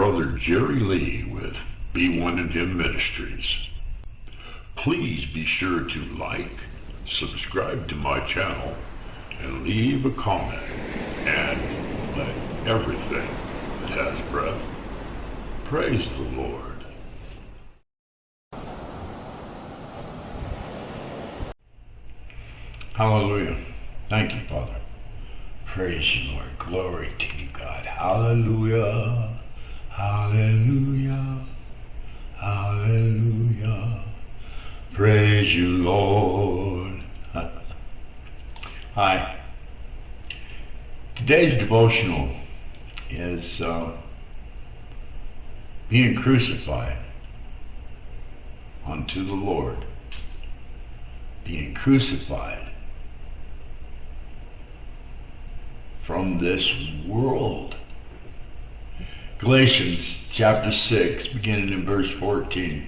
Brother Jerry Lee with B1&M Ministries. Please be sure to like, subscribe to my channel, and leave a comment, and let everything that has breath praise the Lord. Hallelujah. Thank you, Father. Praise you, Lord. Glory to you, God. Hallelujah. Hallelujah. Hallelujah. Praise you, Lord. Hi. Today's devotional is being crucified unto the Lord. Being crucified from this world. Galatians chapter 6, beginning in verse 14.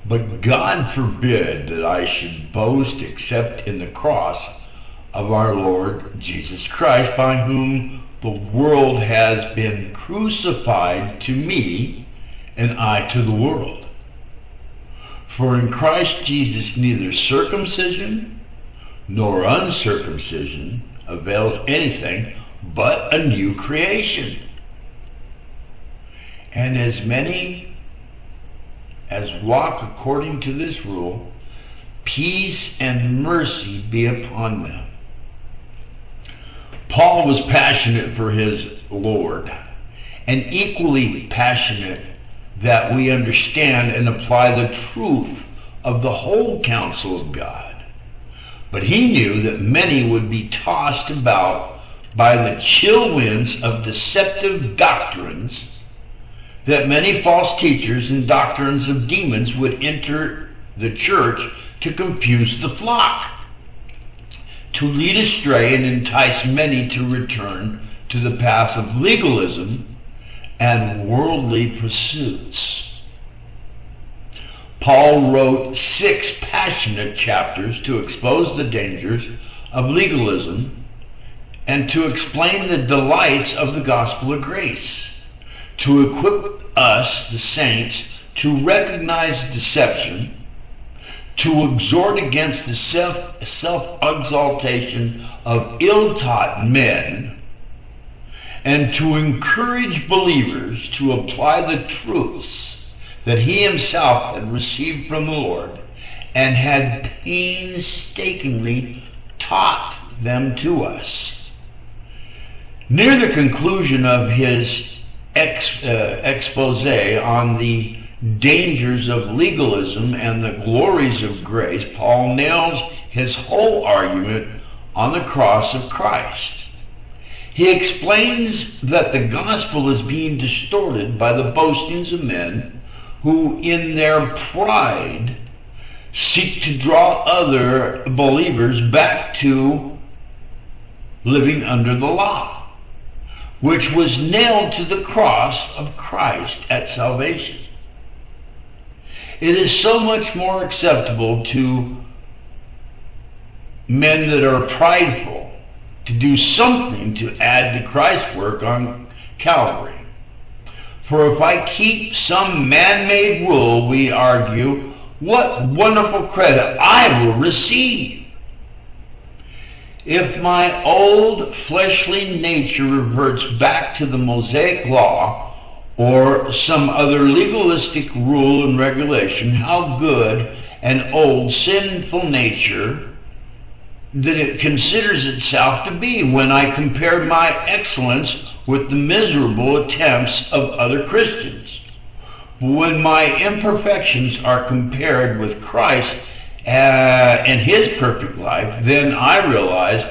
But God forbid that I should boast except in the cross of our Lord Jesus Christ, by whom the world has been crucified to me, and I to the world. For in Christ Jesus neither circumcision nor uncircumcision avails anything, but a new creation. And as many as walk according to this rule, peace and mercy be upon them. Paul was passionate for his Lord, and equally passionate that we understand and apply the truth of the whole counsel of God. But he knew that many would be tossed about by the chill winds of deceptive doctrines, that many false teachers and doctrines of demons would enter the church to confuse the flock, to lead astray and entice many to return to the path of legalism and worldly pursuits. Paul wrote 6 passionate chapters to expose the dangers of legalism and to explain the delights of the gospel of grace, to equip us, the saints, to recognize deception, to exhort against the self-exaltation of ill-taught men, and to encourage believers to apply the truths that he himself had received from the Lord and had painstakingly taught them to us. Near the conclusion of his expose on the dangers of legalism and the glories of grace, Paul nails his whole argument on the cross of Christ. He explains that the gospel is being distorted by the boastings of men who in their pride seek to draw other believers back to living under the law, which was nailed to the cross of Christ at salvation. It is so much more acceptable to men that are prideful to do something to add to Christ's work on Calvary. For if I keep some man-made rule, we argue, what wonderful credit I will receive. If my old fleshly nature reverts back to the Mosaic law or some other legalistic rule and regulation, how good an old sinful nature that it considers itself to be when I compare my excellence with the miserable attempts of other Christians. When my imperfections are compared with Christ and his perfect life, then I realize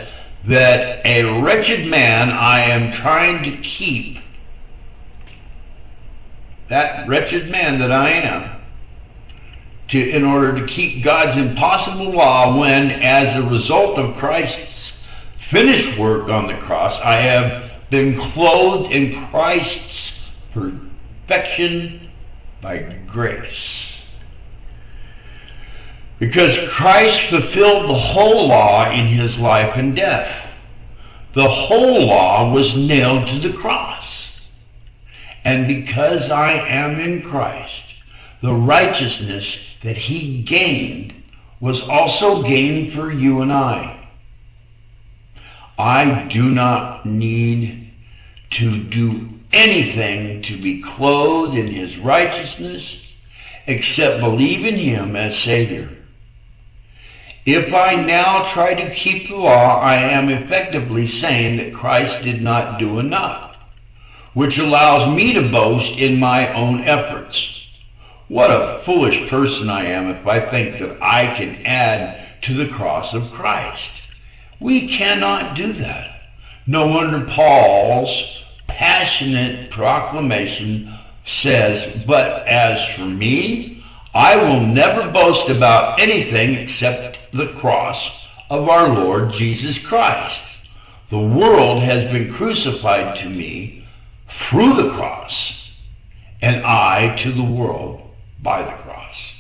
that a wretched man I am trying to keep, that wretched man that I am, in order to keep God's impossible law, when, as a result of Christ's finished work on the cross, I have been clothed in Christ's perfection by grace. Because Christ fulfilled the whole law in his life and death. The whole law was nailed to the cross. And because I am in Christ, the righteousness that he gained was also gained for you and I. I do not need to do anything to be clothed in his righteousness except believe in him as Savior. If I now try to keep the law, I am effectively saying that Christ did not do enough, which allows me to boast in my own efforts. What a foolish person I am if I think that I can add to the cross of Christ. We cannot do that. No wonder Paul's passionate proclamation says, "But as for me, I will never boast about anything except the cross of our Lord Jesus Christ. The world has been crucified to me through the cross, and I to the world by the cross."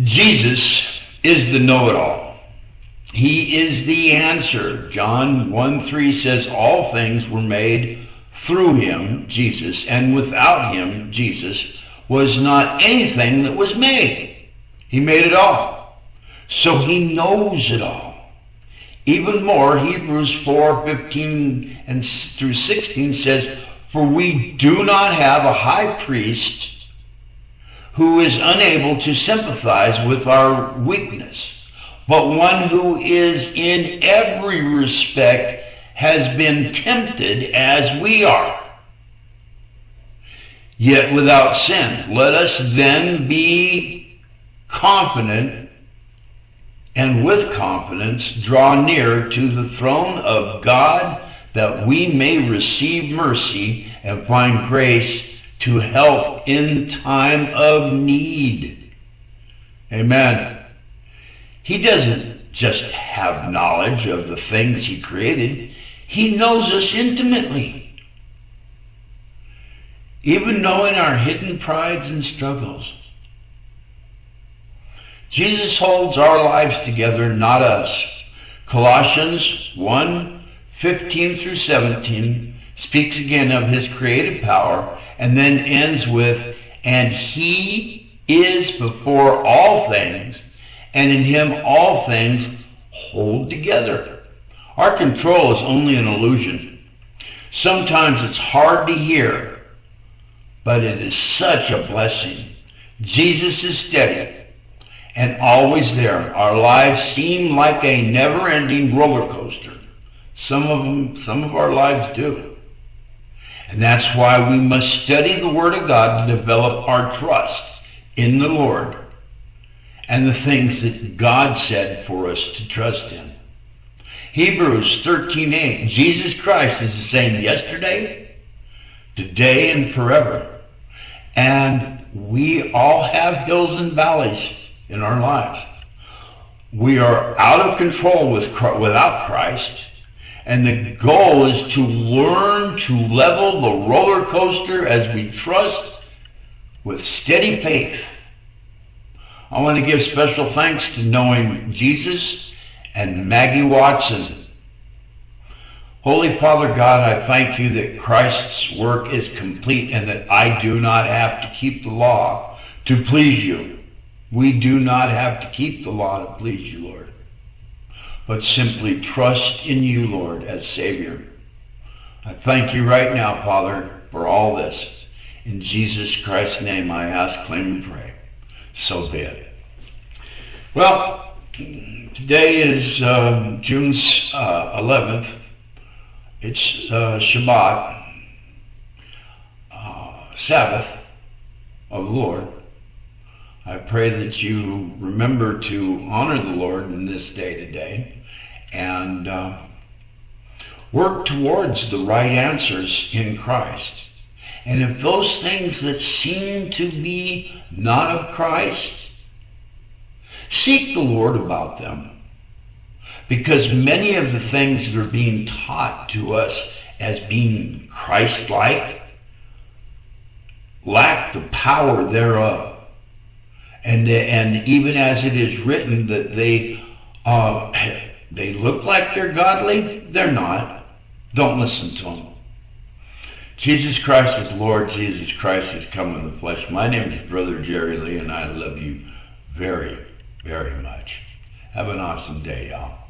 Jesus is the know-it-all. He is the answer. John 1:3 says, "All things were made through him," Jesus, "and without him," Jesus, "was not anything that was made." He made it all. So he knows it all. Even more, Hebrews 4:15 and through 16 says, "For we do not have a high priest who is unable to sympathize with our weakness, but one who is in every respect has been tempted as we are, yet without sin. Let us then be confident and with confidence draw near to the throne of God, that we may receive mercy and find grace to help in time of need." Amen. He doesn't just have knowledge of the things he created. He knows us intimately, even knowing our hidden prides and struggles. Jesus holds our lives together, not us. Colossians 1:15 through 17 speaks again of his creative power and then ends with, "And he is before all things, and in him all things hold together." Our control is only an illusion. Sometimes it's hard to hear, but it is such a blessing. Jesus is steady and always there. Our lives seem like a never-ending roller coaster. Some of our lives do. And that's why we must study the Word of God to develop our trust in the Lord and the things that God said for us to trust in. Hebrews 13:8, Jesus Christ is the same yesterday, today, and forever. And we all have hills and valleys in our lives. We are out of control without Christ, and the goal is to learn to level the roller coaster as we trust with steady faith. I want to give special thanks to knowing Jesus and Maggie Watson. Holy Father God, I thank you that Christ's work is complete and that I do not have to keep the law to please you. We do not have to keep the law to please you, Lord, but simply trust in you, Lord, as Savior. I thank you right now, Father, for all this. In Jesus Christ's name I ask, claim, and pray. So be it. Well, today is June 11th. It's Shabbat, Sabbath of the Lord. I pray that you remember to honor the Lord in this day today and work towards the right answers in Christ. And if those things that seem to be not of Christ, seek the Lord about them. Because many of the things that are being taught to us as being Christ-like lack the power thereof. And even as it is written that they look like they're godly, they're not. Don't listen to them. Jesus Christ is Lord. Jesus Christ has come in the flesh. My name is Brother Jerry Lee, and I love you very, very much. Have an awesome day, y'all.